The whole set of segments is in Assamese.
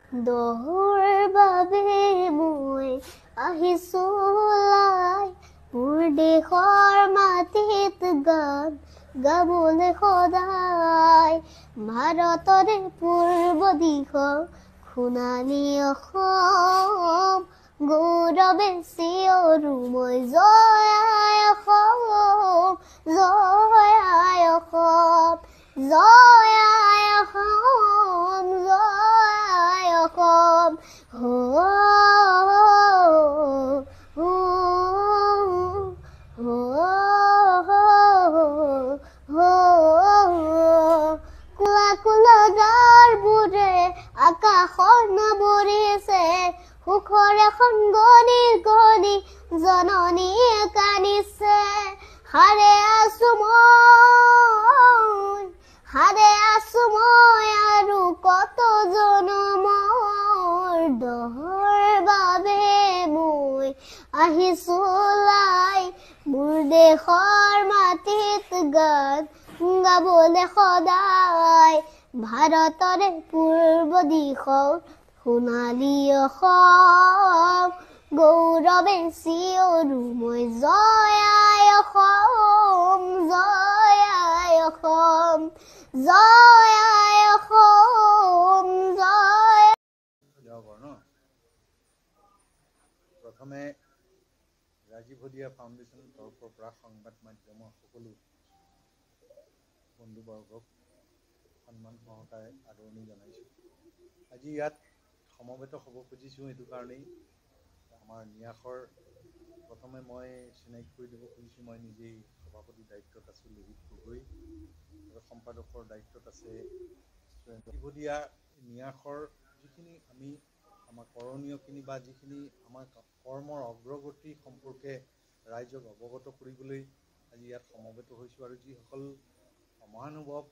দহৰ বাবে মই আহিছো ওলাই, মোৰ দেশৰ মাটিত গান গাবলৈ সদায়। ভাৰতৰে পূৰ্ব দিশৰ সোণালী অসম, গৌৰৱে চিঞৰো মই জয় আই অসম, জয় আই অসম, জয় আই অসম, জয় আই অসম। কোলা কোলা ডালবোৰে আকাশত নাবৰিছে, সুখৰ এখন গণি গণি জননীয়ে কান্দিছে। হাৰে আছো মই আৰু কত জনমৰ, দহৰ বাবে মই আহিছো ওলাই, মোৰ দেশৰ মাটিত গান গাবলৈ সদায়। ভাৰতৰে পূৰ্ব দিশৰ সোণালী অসম, গৌৰৱে চিঞৰো মই জয় আই অসম, জয় আই অসম, জয় আই অসম, জয়। প্ৰথমে ৰাজীৱ হদিয়া ফাউণ্ডেশ্যনৰ তৰফৰ পৰা সংবাদ মাধ্যমৰ সকলো বন্ধুবৰ্গক সন্মান সহকাৰে আদৰণি জনাইছোঁ। আজি ইয়াত সমবেত হ'ব খুজিছোঁ এইটো কাৰণেই, আমাৰ ন্যাসৰ প্ৰথমে মই চিনাকি কৰি দিব খুজিছোঁ, মই নিজেই সভাপতি দায়িত্বত আছোঁ লোহিত গগৈ, আৰু সম্পাদকৰ দায়িত্বত আছে ৰাজীৱহদীয়া ন্যাসৰ যিখিনি আমি আমাৰ কৰণীয়খিনি বা যিখিনি আমাৰ কৰ্মৰ অগ্ৰগতি সম্পৰ্কে ৰাইজক অৱগত কৰিবলৈ আজি ইয়াত সমবেত হৈছোঁ। আৰু যিসকল মহানুভৱ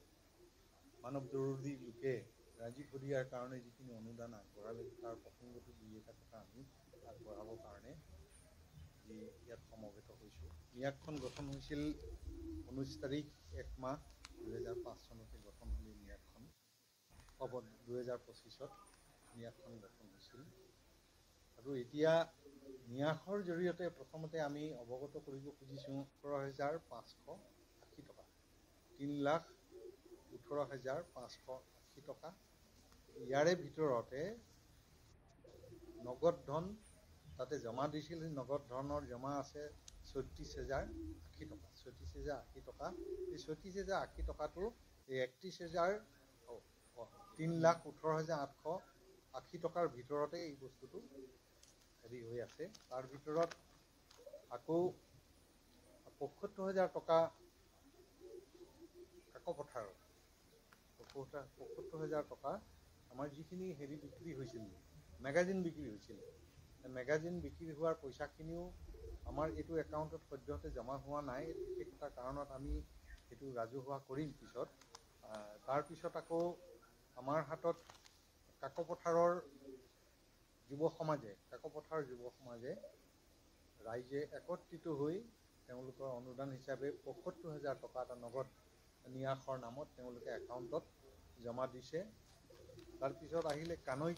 মানৱ জৰুৰী লোকে ৰাজীৱহদীয়াৰ কাৰণে যিখিনি অনুদান আগবঢ়ালে, তাৰ প্ৰসংগটো দুই এটা কথা আমি আগবঢ়াবৰ কাৰণে আজি ইয়াত সমবেত হৈছোঁ। ন্যাসখন গঠন হৈছিল 19 তাৰিখ 1 মাহ 2005 চনতে গঠন হ'ল। ন্যাসখন 2025ত ন্যাসখন গঠন হৈছিল। আৰু এতিয়া ন্যাসৰ জৰিয়তে প্ৰথমতে আমি অৱগত কৰিব খুজিছোঁ 18,580 টকা, 3,18,580 টকা। ইয়াৰে ভিতৰতে নগদ ধন তাতে জমা দিছিল, নগদ ধনৰ জমা আছে 34,080 টকা, 34,080 টকা। এই 34,080 টকাটো এই 3,18,880 টকাৰ ভিতৰতে এই বস্তুটো হেৰি হৈ আছে। তাৰ ভিতৰত আকৌ 75,000 টকা কাকপথাৰৰ 75,000 টকা আমাৰ যিখিনি হেৰি বিক্ৰী হৈছিল, মেগাজিন বিক্ৰী হৈছিল, মেগাজিন বিক্ৰী হোৱাৰ পইচাখিনিও আমাৰ এইটো একাউণ্টত সদ্যহতে জমা হোৱা নাই। বিশেষ এটা কাৰণত আমি সেইটো ৰাজহুৱা কৰিম পিছত। তাৰপিছত আকৌ আমাৰ হাতত কাকপথাৰৰ যুৱ সমাজে ৰাইজে একত্ৰিত হৈ তেওঁলোকৰ অনুদান হিচাপে 75,000 টকা এটা নগদ ন্যাসৰ নামত তেওঁলোকে একাউণ্টত জমা দিছে। তাৰপিছত আহিলে কানৈ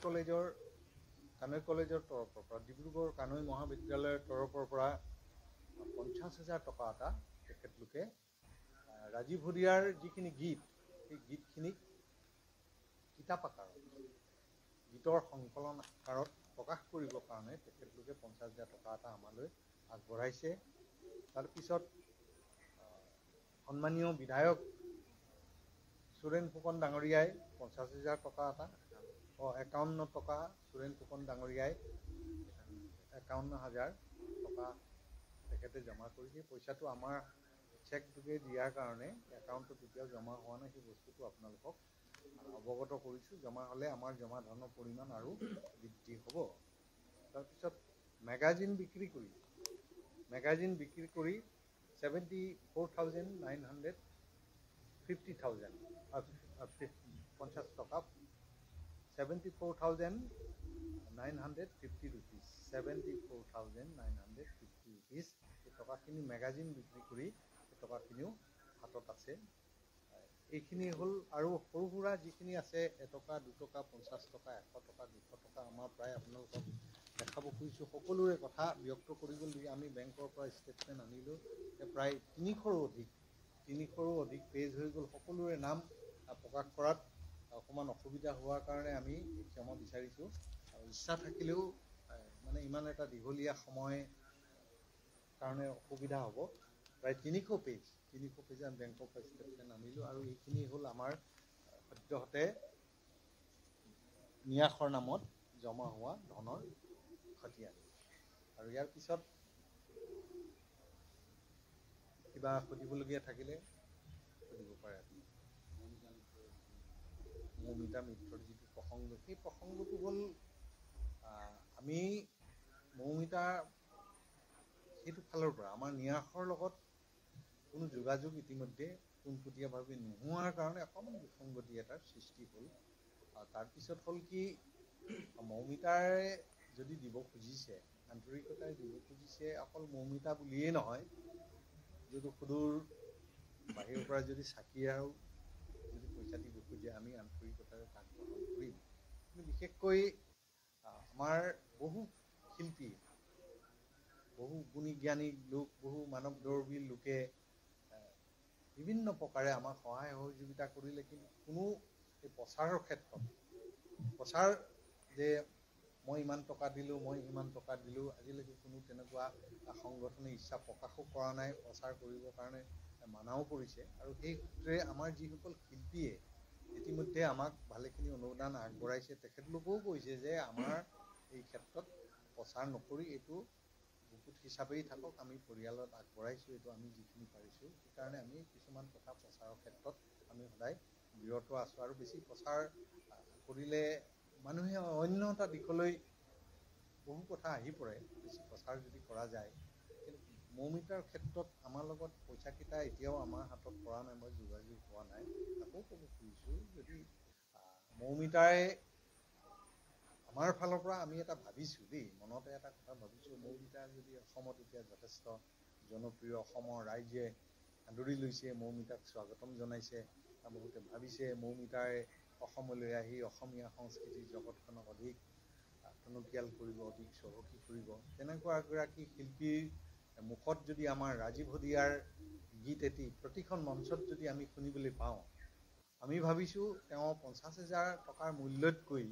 কলেজৰ তৰফৰ পৰা, ডিব্ৰুগড় কানৈ মহাবিদ্যালয়ৰ তৰফৰ পৰা 50,000 টকা এটা তেখেতলোকে ৰাজীৱহদীয়াৰ যিখিনি গীত, সেই গীতখিনিক কিতাপ আকাৰত, গীতৰ সংকলন আকাৰত প্ৰকাশ কৰিবৰ কাৰণে তেখেতলোকে 50,000 টকা এটা আমালৈ আগবঢ়াইছে। তাৰপিছত সন্মানীয় বিধায়ক সুৰেণ ফুকন ডাঙৰীয়াই 50,000 টকা এটা, 51 টকা সুৰেণ ফুকন ডাঙৰীয়াই 51,000 টকা তেখেতে জমা কৰিছে। পইচাটো আমাৰ চেক যোগে দিয়াৰ কাৰণে একাউণ্টত এতিয়াও জমা হোৱা নাই, সেই বস্তুটো আপোনালোকক অৱগত কৰিছোঁ। জমা হ'লে আমাৰ জমা ধনৰ পৰিমাণ আৰু বৃদ্ধি হ'ব। তাৰপিছত মেগাজিন বিক্ৰী কৰি 50 টকা, 74,950 rupees, 74,950 rupees এই টকাখিনি মেগাজিন বিক্ৰী কৰি এই টকাখিনিও হাতত আছে। এইখিনি হ'ল আৰু সৰু সুৰা যিখিনি আছে 1 টকা 2 টকা 50 টকা 100 টকা 200 টকা আমাৰ প্ৰায় আপোনালোকক দেখাব খুজিছোঁ সকলোৰে কথা ব্যক্ত কৰিবলৈ আমি বেংকৰ পৰা ষ্টেটমেণ্ট আনিলোঁ প্ৰায় 300ৰো অধিক পেজ হৈ গ'ল সকলোৰে নাম প্ৰকাশ কৰাত অকণমান অসুবিধা হোৱাৰ কাৰণে আমি ক্ষমা বিচাৰিছোঁ আৰু ইচ্ছা থাকিলেও মানে ইমান এটা দীঘলীয়া সময় কাৰণে অসুবিধা হ'ব প্ৰায় 300 পেজ আমি বেংকৰ পৰা ষ্টেটমেণ্ট আনিলোঁ আৰু এইখিনি হ'ল আমাৰ সদ্যহতে নিয়াসৰ নামত জমা হোৱা ধনৰ খতিয়ান আৰু ইয়াৰ পিছত কিবা সুধিবলগীয়া থাকিলে সুধিব পাৰে আপুনি মৌমিতা মিত্ৰৰ যিটো প্ৰসংগ সেই প্ৰসংগটো হ'ল আমি মৌমিতা সেইটো ফালৰ পৰা আমাৰ নিয়াসৰ লগত কোনো যোগাযোগ ইতিমধ্যে পোনপটীয়াভাৱে নোহোৱাৰ কাৰণে অকণমান বিসংগতি এটাৰ সৃষ্টি হ'ল আৰু তাৰপিছত হ'ল কি মৌমিতাৰে যদি দিব খুজিছে আন্তৰিকতাৰে দিব খুজিছে অকল মৌমিতা বুলিয়েই নহয় যদি সুদূৰ বাহিৰৰ পৰা যদি চাকি আৰু যদি পইচা দিব খোজে আমি আন্তৰিকতাৰে তাক গ্ৰহণ কৰিম কিন্তু বিশেষকৈ আমাৰ বহু শিল্পী বহু গুণী জ্ঞানী লোক বহু মানৱদৰ্বী লোকে বিভিন্ন প্ৰকাৰে আমাক সহায় সহযোগিতা কৰিলে কিন্তু কোনো এই প্ৰচাৰৰ ক্ষেত্ৰত প্ৰচাৰ যে মই ইমান টকা দিলোঁ মই ইমান টকা দিলোঁ আজিলৈকে কোনো তেনেকুৱা সংগঠনে ইচ্ছা প্ৰকাশো কৰা নাই প্ৰচাৰ কৰিবৰ কাৰণে মানাও কৰিছে আৰু সেই সূত্ৰে আমাৰ যিসকল শিল্পীয়ে ইতিমধ্যে আমাক ভালেখিনি অনুদান আগবঢ়াইছে তেখেতলোকেও কৈছে যে আমাৰ এই ক্ষেত্ৰত প্ৰচাৰ নকৰি এইটো বুকুত হিচাপেই থাকক আমি পৰিয়ালত আগবঢ়াইছোঁ এইটো আমি যিখিনি পাৰিছোঁ সেইকাৰণে আমি কিছুমান কথা প্ৰচাৰৰ ক্ষেত্ৰত আমি সদায় বিৰত আছোঁ আৰু বেছি প্ৰচাৰ কৰিলে মানুহে অন্য এটা দিশলৈ বহু কথা আহি পৰে বেছি প্ৰচাৰ যদি কৰা যায় কিন্তু মৌমিতাৰ ক্ষেত্ৰত আমাৰ লগত পইচাকেইটা এতিয়াও আমাৰ হাতত পৰা নাই মই যোগাযোগ হোৱা নাই আকৌ ক'ব খুজিছোঁ যদি মৌমিতাৰে আমাৰ ফালৰ পৰা আমি এটা ভাবিছোঁ দেই মনতে এটা কথা ভাবিছোঁ মৌমিতা যদি অসমত এতিয়া যথেষ্ট জনপ্ৰিয় অসমৰ ৰাইজে আদৰি লৈছে মৌমিতাক স্বাগতম জনাইছে বহুতে ভাবিছে মৌমিতাৰে অসমলৈ আহি অসমীয়া সংস্কৃতিৰ জগতখনক অধিক টনকিয়াল কৰিব অধিক চহকী কৰিব তেনেকুৱা এগৰাকী শিল্পীৰ মুখত যদি আমাৰ ৰাজীৱ হদিয়াৰ গীত এটি প্ৰতিখন মঞ্চত যদি আমি শুনিবলৈ পাওঁ আমি ভাবিছোঁ তেওঁ 50,000 টকাৰ মূল্যতকৈ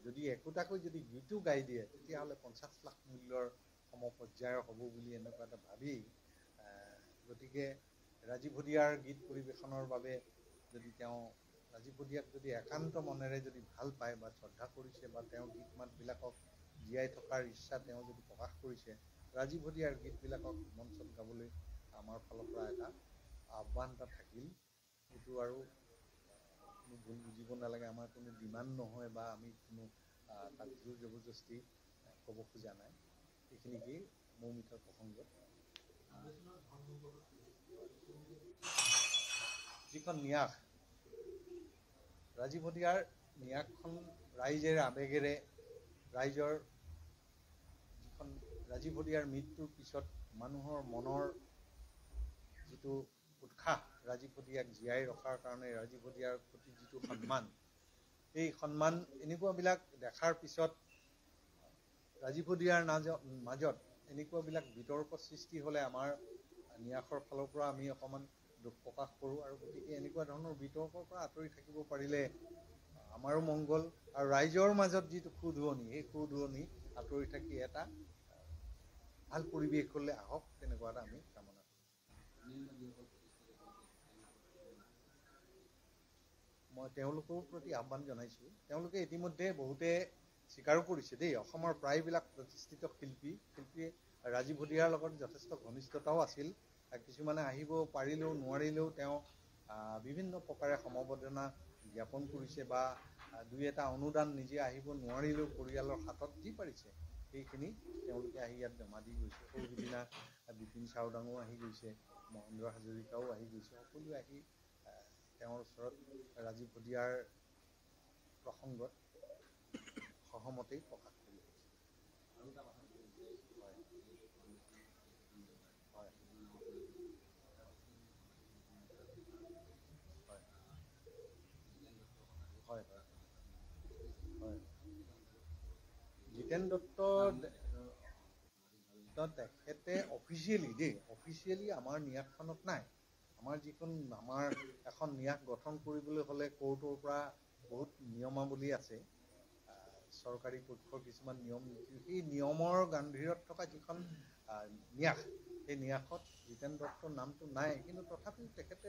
যদি একোটাকৈ যদি গীতো গাই দিয়ে তেতিয়াহ'লে 50 লাখ মূল্যৰ সমপৰ্যায়ৰ হ'ব বুলি এনেকুৱা এটা ভাবি গতিকে ৰাজীৱ হদিয়াৰ গীত পৰিৱেশনৰ বাবে যদি তেওঁ ৰাজীৱ হদিয়াক যদি একান্ত মনেৰে যদি ভাল পায় বা শ্ৰদ্ধা কৰিছে বা তেওঁৰ গীত মাতবিলাকক জীয়াই থকাৰ ইচ্ছা তেওঁ যদি প্ৰকাশ কৰিছে ৰাজীৱ হদিয়াৰ গীতবিলাকক মঞ্চত গাবলৈ আমাৰ ফালৰ পৰা এটা আহ্বান এটা থাকিল এইটো আৰু কোনো ভুল বুজিব নালাগে আমাৰ কোনো ডিমাণ্ড নহয় বা আমি কোনো তাক জোৰ জবৰদস্তি ক'ব খোজা নাই এইখিনিকেই মৌমিতাৰ প্ৰসংগত যিখন ন্যাস ৰাজীৱ হদিয়াৰ ন্যাসখন ৰাইজেৰ আৱেগেৰে ৰাইজৰ যিখন ৰাজীৱ হদিয়াৰ মৃত্যুৰ পিছত মানুহৰ মনৰ যিটো উৎসাহ ৰাজীৱ হদিয়াক জীয়াই ৰখাৰ কাৰণে ৰাজীৱ হদিয়াৰ প্ৰতি যিটো সন্মান এই সন্মান এনেকুৱাবিলাক দেখাৰ পিছত ৰাজীৱ হদিয়াৰ মাজত এনেকুৱাবিলাক বিতৰ্ক সৃষ্টি হ'লে আমাৰ ন্যাসৰ ফালৰ পৰা আমি অকণমান দুখ প্ৰকাশ কৰোঁ আৰু গতিকে এনেকুৱা ধৰণৰ বিতৰ্কৰ পৰা আঁতৰি থাকিব পাৰিলে আমাৰো মংগল আৰু ৰাইজৰ মাজত যিটো সুধুৱনি সেই সুধুৱনি আঁতৰি থাকি এটা ভাল পৰিৱেশলৈ আহক তেনেকুৱা এটা আমি কামনা কৰোঁ মই তেওঁলোকৰ প্ৰতি আহ্বান জনাইছোঁ তেওঁলোকে ইতিমধ্যে বহুতে স্বীকাৰো কৰিছে দেই অসমৰ প্ৰায়বিলাক প্ৰতিষ্ঠিত শিল্পীয়ে ৰাজীৱ হদিয়াৰ লগত যথেষ্ট ঘনিষ্ঠতাও আছিল কিছুমানে আহিব পাৰিলেও নোৱাৰিলেও তেওঁ বিভিন্ন প্ৰকাৰে সমবেদনা জ্ঞাপন কৰিছে বা দুই এটা অনুদান নিজে আহিব নোৱাৰিলেও পৰিয়ালৰ হাতত যি পাৰিছে সেইখিনি তেওঁলোকে আহি ইয়াত জমা দি গৈছে সৰু সিদিনা বিপিন চাওডাঙো আহি গৈছে মহেন্দ্ৰ হাজৰিকাও আহি গৈছে সকলোৱে আহি তেওঁৰ ওচৰত ৰাজীৱ হদিয়াৰ প্ৰসংগত সহমতি প্ৰকাশ কৰি গৈছে হয় হয় হয় হয় জিতেন দত্ত তেখেতে অফিচিয়েলি আমাৰ ন্যাসখনত নাই। আমাৰ যিখন আমাৰ এখন ন্যাস গঠন কৰিবলৈ হ'লে কোৰ্টৰ পৰা বহুত নিয়মাৱলী আছে, চৰকাৰী পক্ষৰ কিছুমান নিয়ম নীতি, সেই নিয়মৰ গাম্ভীৰ্যত থকা যিখন ন্যাস, সেই ন্যাসত জিতেন দত্তৰ নামটো নাই, কিন্তু তথাপিও তেখেতে